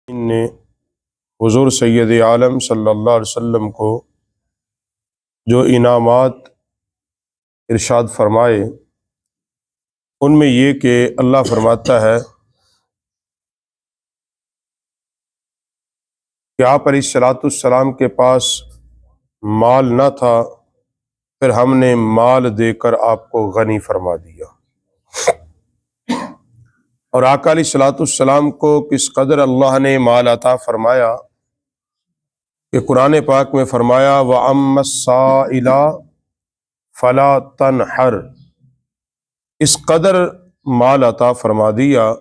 نے حضور سید عالم صلی اللہ علیہ وسلم کو جو انعامات ارشاد فرمائے ان میں یہ کہ اللہ فرماتا ہے کہ آپ علیہ الصلوۃ والسلام کے پاس مال نہ تھا، پھر ہم نے مال دے کر آپ کو غنی فرما دیا۔ اور آقا علیہ الصلوۃ والسلام کو کس قدر اللہ نے مال عطا فرمایا کہ قرآن پاک میں فرمایا وَأَمَّا السَّائِلَ فَلَا تَنْحَرْ، اس قدر مال عطا فرما دیا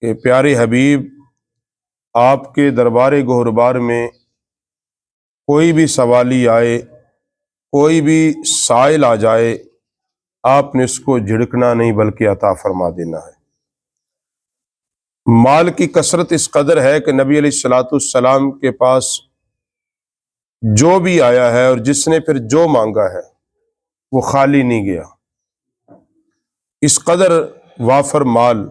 کہ پیارے حبیب آپ کے دربار گہربار میں کوئی بھی سوالی آئے، کوئی بھی سائل آ جائے، آپ نے اس کو جھڑکنا نہیں بلکہ عطا فرما دینا ہے۔ مال کی کثرت اس قدر ہے کہ نبی علیہ الصلوۃ والسلام کے پاس جو بھی آیا ہے اور جس نے پھر جو مانگا ہے وہ خالی نہیں گیا، اس قدر وافر مال۔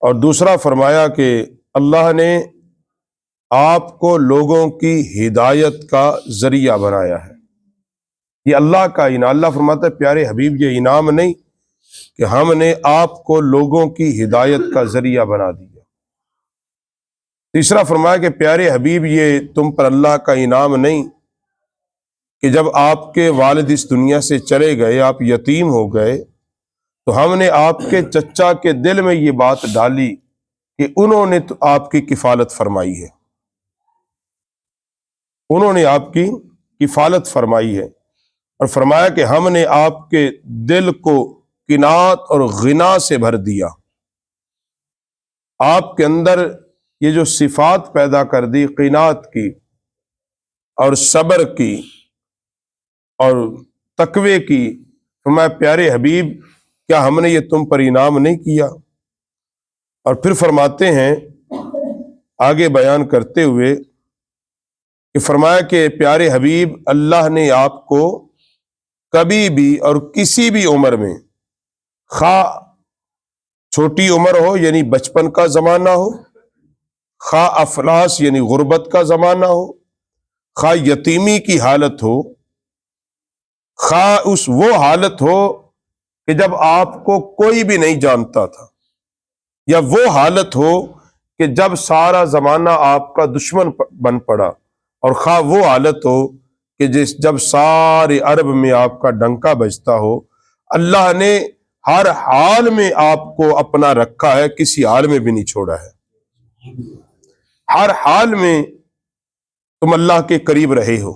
اور دوسرا فرمایا کہ اللہ نے آپ کو لوگوں کی ہدایت کا ذریعہ بنایا ہے۔ یہ اللہ کا انعام، اللہ فرماتا ہے پیارے حبیب یہ انعام نہیں کہ ہم نے آپ کو لوگوں کی ہدایت کا ذریعہ بنا دیا۔ تیسرا فرمایا کہ پیارے حبیب یہ تم پر اللہ کا انعام نہیں کہ جب آپ کے والد اس دنیا سے چلے گئے، آپ یتیم ہو گئے، تو ہم نے آپ کے چچا کے دل میں یہ بات ڈالی کہ انہوں نے تو آپ کی کفالت فرمائی ہے، انہوں نے آپ کی کفالت فرمائی ہے۔ اور فرمایا کہ ہم نے آپ کے دل کو قناعت اور غنا سے بھر دیا، آپ کے اندر یہ جو صفات پیدا کر دی قناعت کی اور صبر کی اور تقوی کی۔ فرمایا پیارے حبیب کیا ہم نے یہ تم پر انعام نہیں کیا؟ اور پھر فرماتے ہیں آگے بیان کرتے ہوئے کہ فرمایا کہ پیارے حبیب اللہ نے آپ کو کبھی بھی اور کسی بھی عمر میں، خواہ چھوٹی عمر ہو یعنی بچپن کا زمانہ ہو، خواہ افلاس یعنی غربت کا زمانہ ہو، خواہ یتیمی کی حالت ہو، خواہ وہ حالت ہو کہ جب آپ کو کوئی بھی نہیں جانتا تھا، یا وہ حالت ہو کہ جب سارا زمانہ آپ کا دشمن بن پڑا، اور خواہ وہ حالت ہو کہ جب سارے عرب میں آپ کا ڈنکا بجتا ہو، اللہ نے ہر حال میں آپ کو اپنا رکھا ہے، کسی حال میں بھی نہیں چھوڑا ہے۔ ہر حال میں تم اللہ کے قریب رہے ہو۔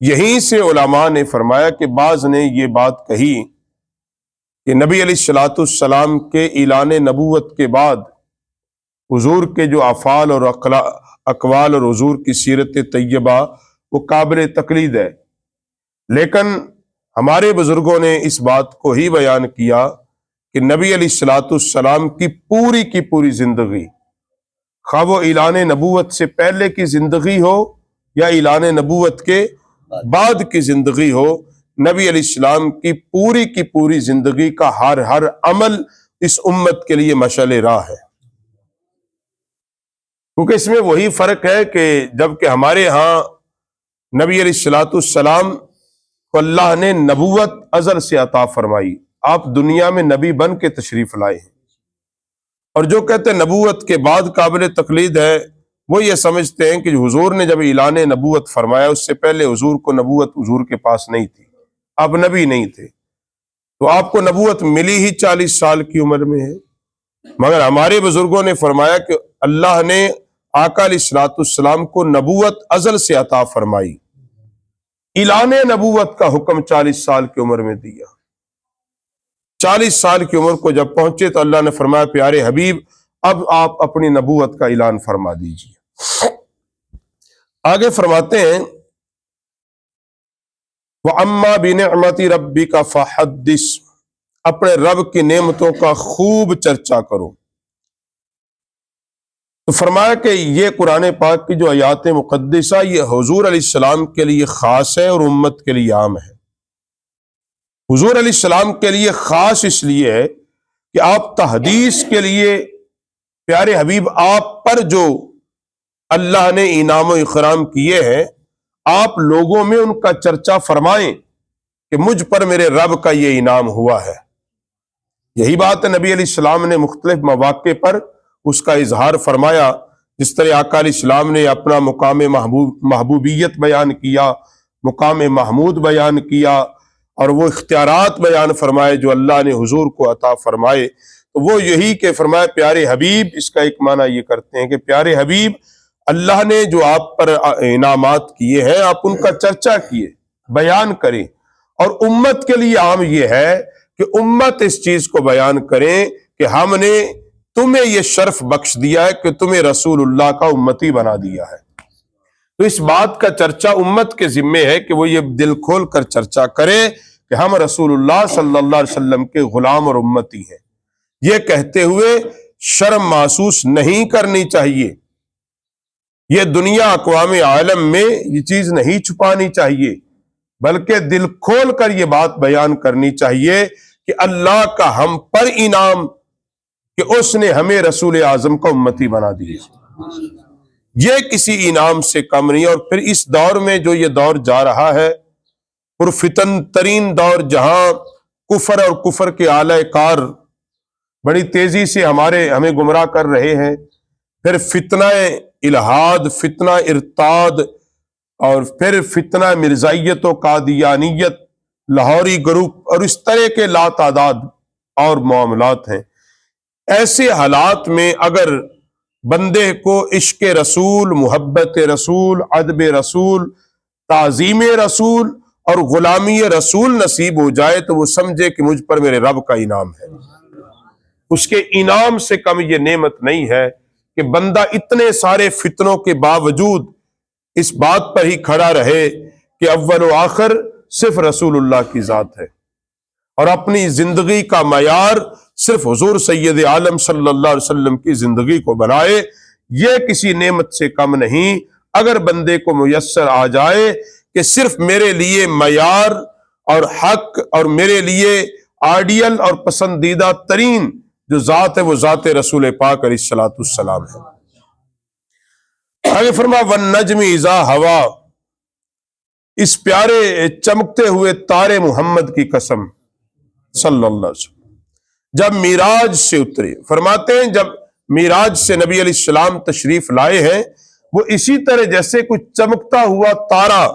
یہیں سے علماء نے فرمایا کہ بعض نے یہ بات کہی کہ نبی علیہ الصلوۃ والسلام کے اعلان نبوت کے بعد حضور کے جو افعال اور اقوال اور حضور کی سیرت طیبہ وہ قابل تقلید ہے، لیکن ہمارے بزرگوں نے اس بات کو ہی بیان کیا کہ نبی علیہ الصلوۃ والسلام کی پوری زندگی، خواہ وہ اعلان نبوت سے پہلے کی زندگی ہو یا اعلان نبوت کے بعد کی زندگی ہو، نبی علیہ السلام کی پوری زندگی کا ہر عمل اس امت کے لیے مشعل راہ ہے۔ کیونکہ اس میں وہی فرق ہے کہ جبکہ ہمارے ہاں نبی علیہ الصلوۃ والسلام کو اللہ نے نبوت ازل سے عطا فرمائی، آپ دنیا میں نبی بن کے تشریف لائے ہیں، اور جو کہتے ہیں نبوت کے بعد قابل تقلید ہے وہ یہ سمجھتے ہیں کہ حضور نے جب اعلان نبوت فرمایا اس سے پہلے حضور کو نبوت حضور کے پاس نہیں تھی، آپ نبی نہیں تھے، تو آپ کو نبوت ملی ہی 40 سال کی عمر میں ہے۔ مگر ہمارے بزرگوں نے فرمایا کہ اللہ نے آقا علیہ الصلوۃ والسلام کو نبوت ازل سے عطا فرمائی، اعلان نبوت کا حکم 40 سال کی عمر میں دیا۔ 40 سال کی عمر کو جب پہنچے تو اللہ نے فرمایا پیارے حبیب اب آپ اپنی نبوت کا اعلان فرما دیجیے۔ آگے فرماتے ہیں وَأَمَّا بِنِعْمَةِ رَبِّكَ فَحَدِّثْ، اپنے رب کی نعمتوں کا خوب چرچا کرو۔ تو فرمایا کہ یہ قرآن پاک کی جو آیات مقدسہ یہ حضور علیہ السلام کے لیے خاص ہے اور امت کے لیے عام ہے۔ حضور علیہ السلام کے لیے خاص اس لیے ہے کہ آپ تحدیث کے لیے پیارے حبیب آپ پر جو اللہ نے انعام و اکرام کیے ہیں، آپ لوگوں میں ان کا چرچا فرمائیں کہ مجھ پر میرے رب کا یہ انعام ہوا ہے۔ یہی بات نبی علیہ السلام نے مختلف مواقع پر اس کا اظہار فرمایا، جس طرح آقا علیہ السلام نے اپنا مقام محبوبیت بیان کیا، مقام محمود بیان کیا، اور وہ اختیارات بیان فرمائے جو اللہ نے حضور کو عطا فرمائے۔ تو وہ یہی کہ فرمائے پیارے حبیب، اس کا ایک معنی یہ کرتے ہیں کہ پیارے حبیب، اللہ نے جو آپ پر انعامات کیے ہیں آپ ان کا چرچا کیے، بیان کریں، اور امت کے لیے عام یہ ہے کہ امت اس چیز کو بیان کریں کہ ہم نے تمہیں یہ شرف بخش دیا ہے کہ تمہیں رسول اللہ کا امتی بنا دیا ہے۔ تو اس بات کا چرچا امت کے ذمے ہے کہ وہ یہ دل کھول کر چرچا کرے کہ ہم رسول اللہ صلی اللہ علیہ وسلم کے غلام اور امتی ہیں۔ یہ کہتے ہوئے شرم محسوس نہیں کرنی چاہیے، یہ دنیا اقوام عالم میں یہ چیز نہیں چھپانی چاہیے، بلکہ دل کھول کر یہ بات بیان کرنی چاہیے کہ اللہ کا ہم پر انعام کہ اس نے ہمیں رسول اعظم کا امتی بنا دیا، یہ کسی انعام سے کم نہیں۔ اور پھر اس دور میں جو یہ دور جا رہا ہے، پرفتن ترین دور، جہاں کفر اور کفر کے اعلی کار بڑی تیزی سے ہمیں گمراہ کر رہے ہیں، پھر فتنہ الہاد، فتنہ ارتاد، اور پھر فتنہ مرزائیت و قادیانیت، لاہوری گروپ، اور اس طرح کے لا تعداد اور معاملات ہیں۔ ایسے حالات میں اگر بندے کو عشق رسول، محبت رسول، ادب رسول، تعظیم رسول اور غلامی رسول نصیب ہو جائے تو وہ سمجھے کہ مجھ پر میرے رب کا انعام ہے۔ اس کے انعام سے کم یہ نعمت نہیں ہے کہ بندہ اتنے سارے فتنوں کے باوجود اس بات پر ہی کھڑا رہے کہ اول و آخر صرف رسول اللہ کی ذات ہے، اور اپنی زندگی کا معیار صرف حضور سید عالم صلی اللہ علیہ وسلم کی زندگی کو بنائے۔ یہ کسی نعمت سے کم نہیں اگر بندے کو میسر آ جائے کہ صرف میرے لیے معیار اور حق اور میرے لیے آئیڈیل اور پسندیدہ ترین جو ذات ہے وہ ذات رسول پاک علیہ الصلوۃ والسلام ہے۔ آگے فرمایا والنجم اذا ہوا، اس پیارے چمکتے ہوئے تارے محمد کی قسم صلی اللہ علیہ وسلم جب معراج سے اترے۔ فرماتے ہیں جب معراج سے نبی علیہ السلام تشریف لائے ہیں، وہ اسی طرح جیسے کوئی چمکتا ہوا تارا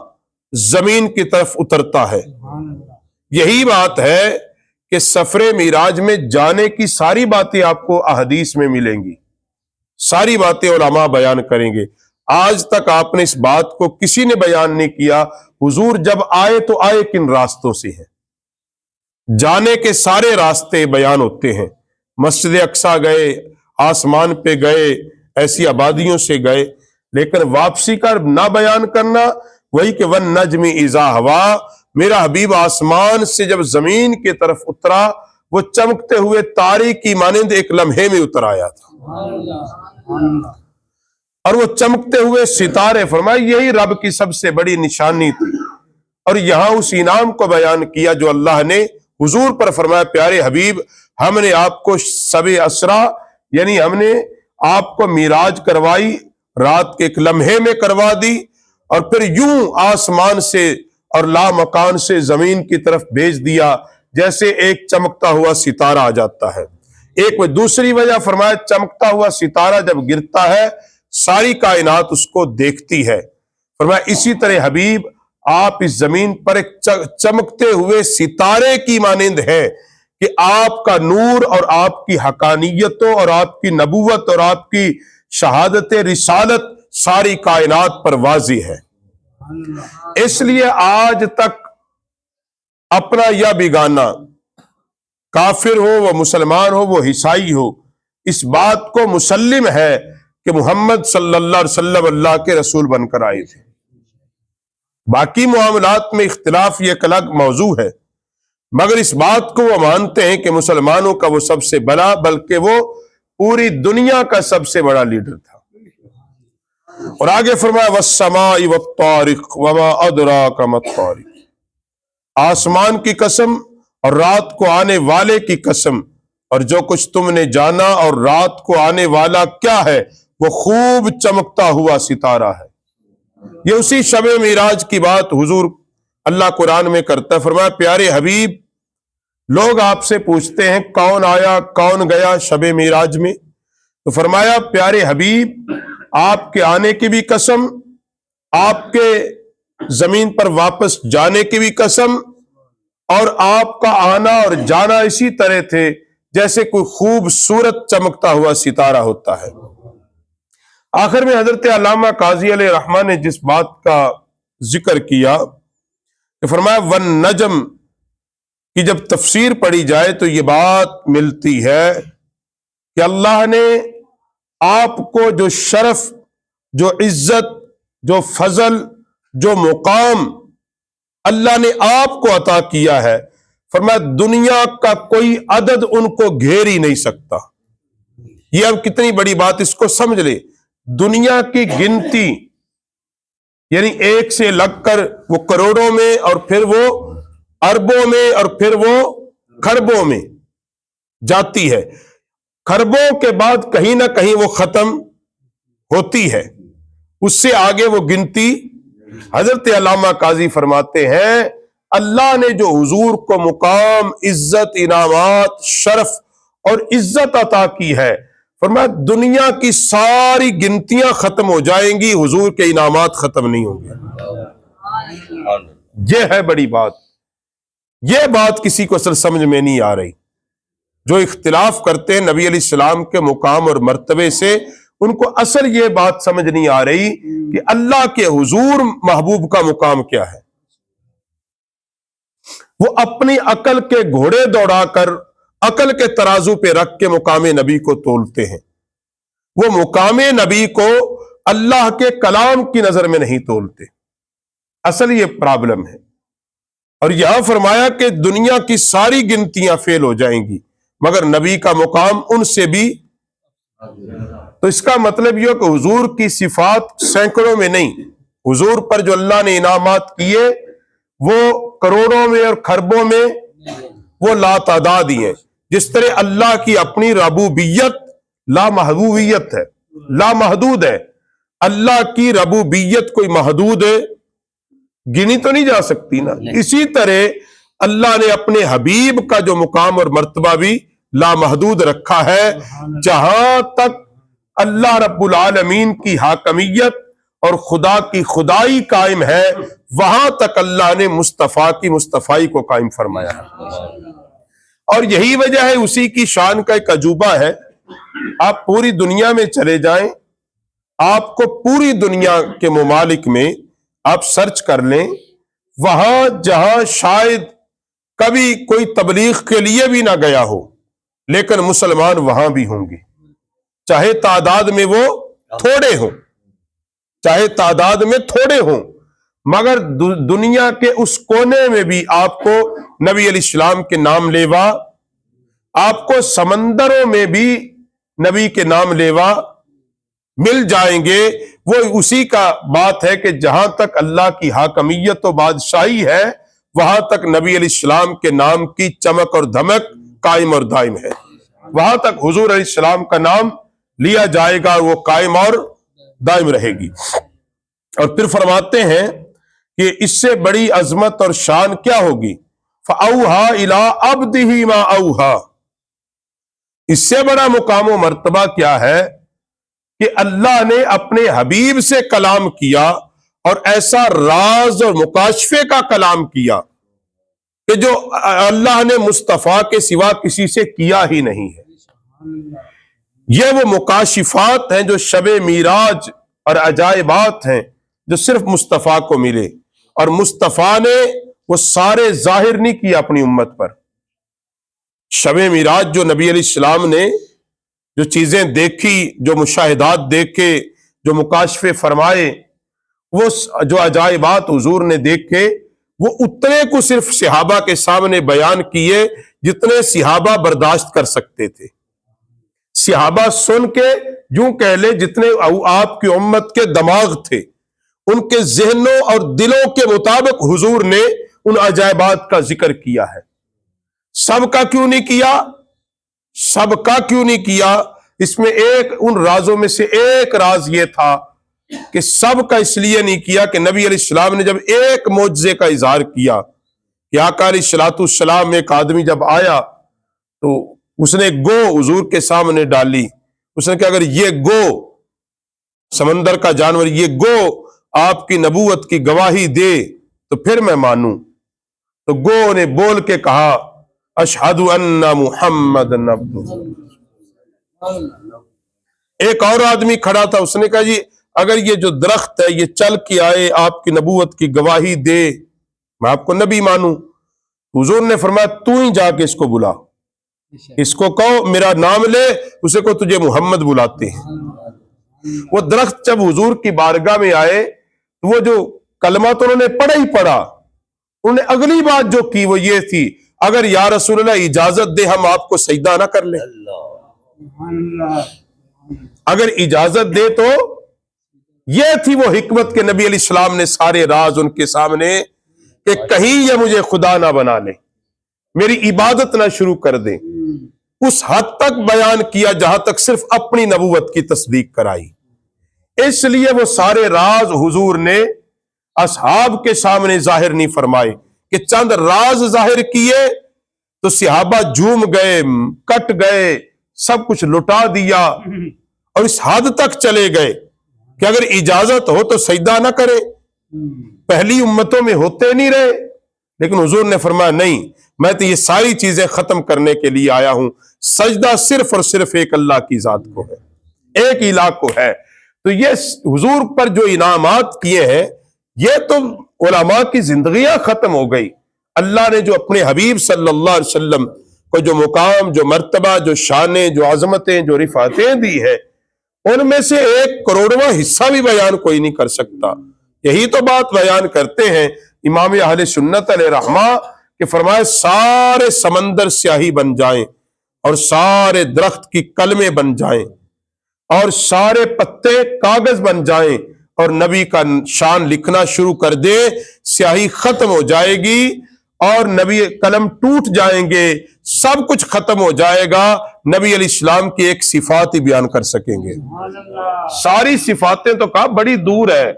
زمین کی طرف اترتا ہے۔ یہی بات ہے کہ سفر معراج میں جانے کی ساری باتیں آپ کو احادیث میں ملیں گی، ساری باتیں علماء بیان کریں گے۔ آج تک آپ نے اس بات کو کسی نے بیان نہیں کیا حضور جب آئے تو آئے کن راستوں سے ہیں۔ جانے کے سارے راستے بیان ہوتے ہیں، مسجد اقصی گئے، آسمان پہ گئے، ایسی آبادیوں سے گئے، لیکن واپسی کا نہ بیان کرنا، وہی کہ والنجم اذا ہوا، میرا حبیب آسمان سے جب زمین کی طرف اترا وہ چمکتے ہوئے تارے کی مانند ایک لمحے میں اتر آیا تھا، اور وہ چمکتے ہوئے ستارے، فرمایا یہی رب کی سب سے بڑی نشانی تھی۔ اور یہاں اس انعام کو بیان کیا جو اللہ نے حضور پر فرمایا پیارے حبیب ہم نے آپ کو شب اسرا یعنی ہم نے آپ کو معراج کروائی، رات کے ایک لمحے میں کروا دی، اور پھر یوں آسمان سے اور لا مکان سے زمین کی طرف بھیج دیا جیسے ایک چمکتا ہوا ستارہ آ جاتا ہے۔ ایک دوسری وجہ فرمایا چمکتا ہوا ستارہ جب گرتا ہے ساری کائنات اس کو دیکھتی ہے۔ فرمایا اسی طرح حبیب آپ اس زمین پر ایک چمکتے ہوئے ستارے کی مانند ہے کہ آپ کا نور اور آپ کی حقانیتوں اور آپ کی نبوت اور آپ کی شہادت رسالت ساری کائنات پر واضح ہے۔ اس لیے آج تک اپنا یا بیگانہ، کافر ہو وہ مسلمان ہو وہ عیسائی ہو، اس بات کو مسلم ہے کہ محمد صلی اللہ علیہ وسلم اللہ کے رسول بن کر آئے تھے۔ باقی معاملات میں اختلاف یہ ایک الگ موضوع ہے، مگر اس بات کو وہ مانتے ہیں کہ مسلمانوں کا وہ سب سے بڑا بلکہ وہ پوری دنیا کا سب سے بڑا لیڈر تھا۔ اور آگے فرمایا والسماء والطارق وما ادراک ما الطارق، آسمان کی قسم اور رات کو آنے والے کی قسم اور جو کچھ تم نے جانا اور رات کو آنے والا کیا ہے وہ خوب چمکتا ہوا ستارہ ہے۔ یہ اسی شب معراج کی بات حضور اللہ قرآن میں کرتا ہے۔ فرمایا پیارے حبیب، لوگ آپ سے پوچھتے ہیں کون آیا کون گیا شب معراج میں، تو فرمایا پیارے حبیب، آپ کے آنے کی بھی قسم، آپ کے زمین پر واپس جانے کی بھی قسم، اور آپ کا آنا اور جانا اسی طرح تھے جیسے کوئی خوبصورت چمکتا ہوا ستارہ ہوتا ہے۔ آخر میں حضرت علامہ قاضی علیہ رحمہ نے جس بات کا ذکر کیا کہ فرمایا والنجم کی جب تفسیر پڑھی جائے تو یہ بات ملتی ہے کہ اللہ نے آپ کو جو شرف، جو عزت، جو فضل، جو مقام اللہ نے آپ کو عطا کیا ہے، فرمایا دنیا کا کوئی عدد ان کو گھیر ہی نہیں سکتا۔ یہ اب کتنی بڑی بات، اس کو سمجھ لے۔ دنیا کی گنتی یعنی ایک سے لگ کر وہ کروڑوں میں، اور پھر وہ اربوں میں، اور پھر وہ کھربوں میں جاتی ہے۔ کھربوں کے بعد کہیں نہ کہیں وہ ختم ہوتی ہے، اس سے آگے وہ گنتی۔ حضرت علامہ قاضی فرماتے ہیں اللہ نے جو حضور کو مقام، عزت، انعامات، شرف اور عزت عطا کی ہے، فرمایا دنیا کی ساری گنتیاں ختم ہو جائیں گی، حضور کے انعامات ختم نہیں ہوں گے۔ یہ ہے بڑی بات۔ یہ بات کسی کو اصل سمجھ میں نہیں آ رہی۔ جو اختلاف کرتے ہیں نبی علیہ السلام کے مقام اور مرتبے سے، ان کو اصل یہ بات سمجھ نہیں آ رہی کہ اللہ کے حضور محبوب کا مقام کیا ہے۔ وہ اپنی عقل کے گھوڑے دوڑا کر عقل کے ترازو پہ رکھ کے مقام نبی کو تولتے ہیں، وہ مقام نبی کو اللہ کے کلام کی نظر میں نہیں تولتے۔ اصل یہ پرابلم ہے۔ اور یہاں فرمایا کہ دنیا کی ساری گنتیاں فیل ہو جائیں گی مگر نبی کا مقام ان سے بھی۔ تو اس کا مطلب یہ کہ حضور کی صفات سینکڑوں میں نہیں، حضور پر جو اللہ نے انعامات کیے وہ کروڑوں میں اور کھربوں میں، وہ لاتعداد ہی ہیں۔ جس طرح اللہ کی اپنی ربوبیت لامحدودیت ہے، لامحدود ہے، اللہ کی ربوبیت کوئی محدود ہے، گنی تو نہیں جا سکتی نا۔ اسی طرح اللہ نے اپنے حبیب کا جو مقام اور مرتبہ بھی لامحدود رکھا ہے۔ جہاں تک اللہ رب العالمین کی حاکمیت اور خدا کی خدائی قائم ہے، وہاں تک اللہ نے مصطفیٰ کی مصطفائی کو قائم فرمایا ہے۔ اور یہی وجہ ہے، اسی کی شان کا ایک عجوبہ ہے۔ آپ پوری دنیا میں چلے جائیں، آپ کو پوری دنیا کے ممالک میں آپ سرچ کر لیں، وہاں جہاں شاید کبھی کوئی تبلیغ کے لیے بھی نہ گیا ہو، لیکن مسلمان وہاں بھی ہوں گے، چاہے تعداد میں وہ تھوڑے ہوں، چاہے تعداد میں تھوڑے ہوں، مگر دنیا کے اس کونے میں بھی آپ کو نبی علیہ السلام کے نام لیوا، آپ کو سمندروں میں بھی نبی کے نام لیوا مل جائیں گے۔ وہ اسی کا بات ہے کہ جہاں تک اللہ کی حاکمیت و بادشاہی ہے، وہاں تک نبی علیہ السلام کے نام کی چمک اور دھمک قائم اور دائم ہے۔ وہاں تک حضور علیہ السلام کا نام لیا جائے گا، وہ قائم اور دائم رہے گی۔ اور پھر فرماتے ہیں کہ اس سے بڑی عظمت اور شان کیا ہوگی؟ فَأَوْحَىٰ إِلَىٰ عَبْدِهِ مَا أَوْحَىٰ۔ اس سے بڑا مقام و مرتبہ کیا ہے کہ اللہ نے اپنے حبیب سے کلام کیا، اور ایسا راز اور مکاشفے کا کلام کیا کہ جو اللہ نے مصطفیٰ کے سوا کسی سے کیا ہی نہیں ہے۔ یہ وہ مکاشفات ہیں جو شب معراج اور عجائبات ہیں جو صرف مصطفیٰ کو ملے، اور مصطفیٰ نے وہ سارے ظاہر نہیں کیا اپنی امت پر۔ شب معراج جو نبی علیہ السلام نے جو چیزیں دیکھی، جو مشاہدات دیکھے، جو مکاشفے فرمائے، وہ جو عجائبات حضور نے دیکھے، وہ اتنے کو صرف صحابہ کے سامنے بیان کیے جتنے صحابہ برداشت کر سکتے تھے۔ صحابہ سن کے یوں کہہ لے جتنے آپ کی امت کے دماغ تھے، ان کے ذہنوں اور دلوں کے مطابق حضور نے ان عجائبات کا ذکر کیا ہے۔ سب کا کیوں نہیں کیا؟ سب کا کیوں نہیں کیا؟ اس میں ایک ان رازوں میں سے ایک راز یہ تھا کہ سب کا اس لیے نہیں کیا کہ نبی علیہ السلام نے جب ایک معجزے کا اظہار کیا کہ آقا علیہ الصلوۃ والسلام، ایک آدمی جب آیا تو اس نے گو حضور کے سامنے ڈالی، اس نے کہا اگر یہ گو سمندر کا جانور، یہ گو آپ کی نبوت کی گواہی دے تو پھر میں مانوں۔ تو گو نے بول کے کہا اشہد ان محمد عبدہ۔ ایک اور آدمی کھڑا تھا، اس نے کہا جی اگر یہ جو درخت ہے یہ چل کے آئے آپ کی نبوت کی گواہی دے میں آپ کو نبی مانوں۔ حضور نے فرمایا تو ہی جا کے اس کو بلا، اس کو کہو میرا نام لے، اسے کو تجھے محمد بلاتے ہیں۔ وہ درخت جب حضور کی بارگاہ میں آئے تو وہ جو کلمہ تو انہوں نے پڑھا ہی پڑھا، انہوں نے اگلی بات جو کی وہ یہ تھی اگر یا رسول اللہ اجازت دے ہم آپ کو سجدہ نہ کر لیں، اگر اجازت دے تو۔ یہ تھی وہ حکمت کہ نبی علیہ السلام نے سارے راز ان کے سامنے کہ کہیں یہ مجھے خدا نہ بنا لے، میری عبادت نہ شروع کر دیں، اس حد تک بیان کیا جہاں تک صرف اپنی نبوت کی تصدیق کرائی۔ اس لیے وہ سارے راز حضور نے اصحاب کے سامنے ظاہر نہیں فرمائے کہ چند راز ظاہر کیے تو صحابہ جھوم گئے، کٹ گئے، سب کچھ لٹا دیا اور اس حد تک چلے گئے کہ اگر اجازت ہو تو سجدہ نہ کرے۔ پہلی امتوں میں ہوتے نہیں رہے، لیکن حضور نے فرمایا نہیں، میں تو یہ ساری چیزیں ختم کرنے کے لیے آیا ہوں، سجدہ صرف اور صرف ایک اللہ کی ذات کو ہے، ایک الہ کو ہے۔ تو یہ حضور پر جو انعامات کیے ہیں یہ تو علماء کی زندگیاں ختم ہو گئی۔ اللہ نے جو اپنے حبیب صلی اللہ علیہ وسلم کو جو مقام، جو مرتبہ، جو شانیں، جو عظمتیں، جو رفعتیں دی ہے ان میں سے 1/100واں حصہ بھی بیان کوئی نہیں کر سکتا۔ یہی تو بات بیان کرتے ہیں امام اہل سنت علیہ رحمہ کہ فرمائے سارے سمندر سیاہی بن جائیں اور سارے درخت کی کلمیں بن جائیں اور سارے پتے کاغذ بن جائیں اور نبی کا شان لکھنا شروع کر دے، سیاہی ختم ہو جائے گی اور نبی قلم ٹوٹ جائیں گے، سب کچھ ختم ہو جائے گا، نبی علیہ السلام کی ایک صفات ہی بیان کر سکیں گے۔ ساری صفاتیں تو کہا بڑی دور ہے،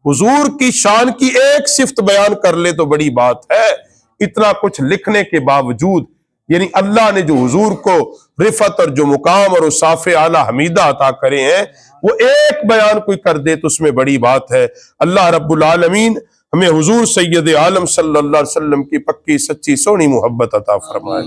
حضور کی شان کی ایک صفت بیان کر لے تو بڑی بات ہے۔ اتنا کچھ لکھنے کے باوجود یعنی اللہ نے جو حضور کو رفعت اور جو مقام اور اوصاف اعلیٰ حمیدہ عطا کرے ہیں وہ ایک بیان کوئی کر دے تو اس میں بڑی بات ہے۔ اللہ رب العالمین ہمیں حضور سید عالم صلی اللہ علیہ وسلم کی پکی سچی سونی محبت عطا فرمائے۔